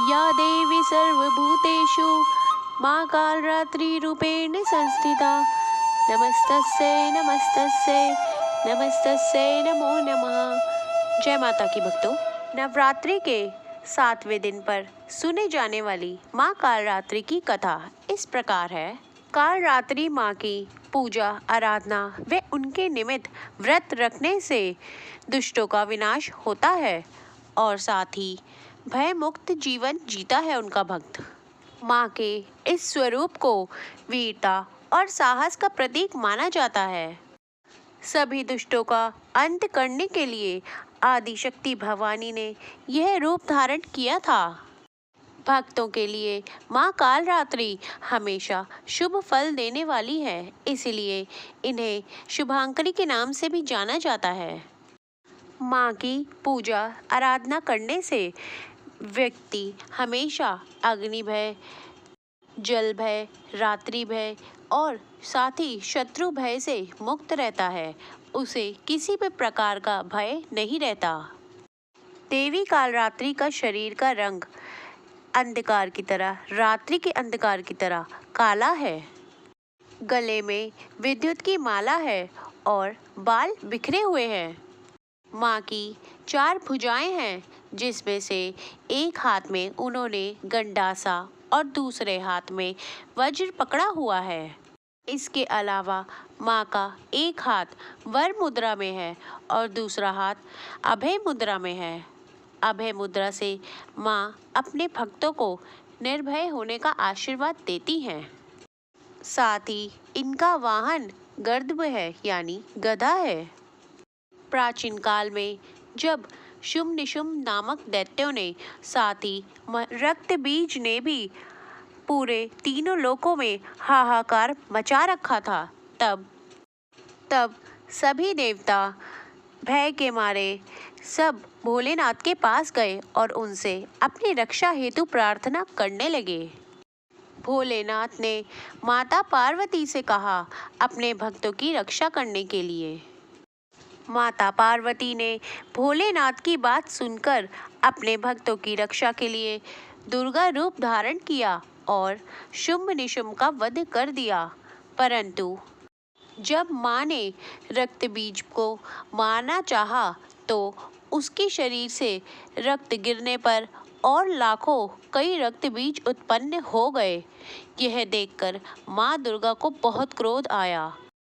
या देवी सर्वभूतेषु माँ कालरात्रि रूपेण संस्थिता। नमस्तस्यै नमस्तस्यै नमस्तस्यै नमो नमः। जय माता की भक्तों, नवरात्रि के 7वें दिन पर सुने जाने वाली माँ कालरात्रि की कथा इस प्रकार है। कालरात्रि माँ की पूजा आराधना व उनके निमित्त व्रत रखने से दुष्टों का विनाश होता है और साथ ही भय मुक्त जीवन जीता है उनका भक्त। माँ के इस स्वरूप को वीरता और साहस का प्रतीक माना जाता है। सभी दुष्टों का अंत करने के लिए आदिशक्ति भवानी ने यह रूप धारण किया था। भक्तों के लिए माँ कालरात्रि हमेशा शुभ फल देने वाली है, इसलिए इन्हें शुभांकरी के नाम से भी जाना जाता है। माँ की पूजा आराधना करने से व्यक्ति हमेशा अग्नि भय, जल भय, रात्रि भय और साथ ही शत्रु भय से मुक्त रहता है। उसे किसी भी प्रकार का भय नहीं रहता। देवी कालरात्रि का शरीर का रंग अंधकार की तरह, रात्रि के अंधकार की तरह काला है। गले में विद्युत की माला है और बाल बिखरे हुए हैं। माँ की 4 भुजाएं हैं, जिसमें से एक हाथ में उन्होंने गंडासा और दूसरे हाथ में वज्र पकड़ा हुआ है। इसके अलावा माँ का एक हाथ वर मुद्रा में है और दूसरा हाथ अभय मुद्रा में है। अभय मुद्रा से माँ अपने भक्तों को निर्भय होने का आशीर्वाद देती हैं। साथ ही इनका वाहन गर्दभ है, यानी गधा है। प्राचीन काल में जब शुंभ निशुंभ नामक दैत्यों ने, साथ ही रक्त बीज ने भी पूरे तीनों लोकों में हाहाकार मचा रखा था, तब सभी देवता भय के मारे सब भोलेनाथ के पास गए और उनसे अपनी रक्षा हेतु प्रार्थना करने लगे। भोलेनाथ ने माता पार्वती से कहा अपने भक्तों की रक्षा करने के लिए। माता पार्वती ने भोलेनाथ की बात सुनकर अपने भक्तों की रक्षा के लिए दुर्गा रूप धारण किया और शुंभ निशुंभ का वध कर दिया। परंतु जब माँ ने रक्त बीज को मारना चाहा तो उसके शरीर से रक्त गिरने पर और लाखों कई रक्त बीज उत्पन्न हो गए। यह देखकर माँ दुर्गा को बहुत क्रोध आया।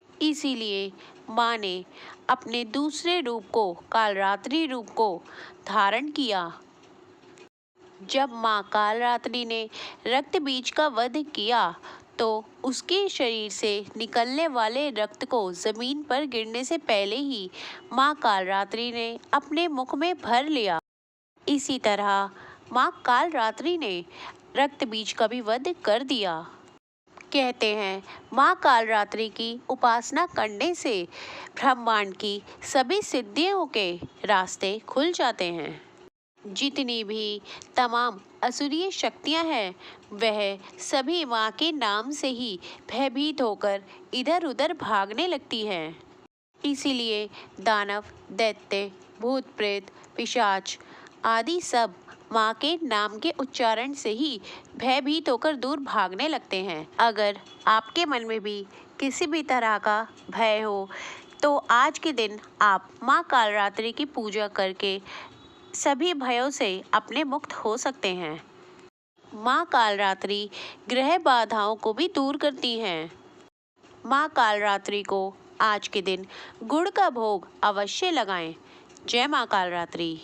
इसीलिए माँ ने अपने दूसरे रूप को, कालरात्रि रूप को धारण किया। जब माँ कालरात्रि ने रक्त बीज का वध किया तो उसके शरीर से निकलने वाले रक्त को जमीन पर गिरने से पहले ही माँ कालरात्रि ने अपने मुख में भर लिया। इसी तरह माँ कालरात्रि ने रक्त बीज का भी वध कर दिया। कहते हैं माँ कालरात्रि की उपासना करने से ब्रह्मांड की सभी सिद्धियों के रास्ते खुल जाते हैं। जितनी भी तमाम असुरीय शक्तियां हैं, वह सभी माँ के नाम से ही भयभीत होकर इधर उधर भागने लगती हैं। इसीलिए दानव, दैत्य, भूत प्रेत, पिशाच आदि सब माँ के नाम के उच्चारण से ही भयभीत होकर दूर भागने लगते हैं। अगर आपके मन में भी किसी भी तरह का भय हो तो आज के दिन आप माँ कालरात्रि की पूजा करके सभी भयों से अपने मुक्त हो सकते हैं। माँ कालरात्रि ग्रह बाधाओं को भी दूर करती हैं। माँ कालरात्रि को आज के दिन गुड़ का भोग अवश्य लगाएं। जय माँ कालरात्रि।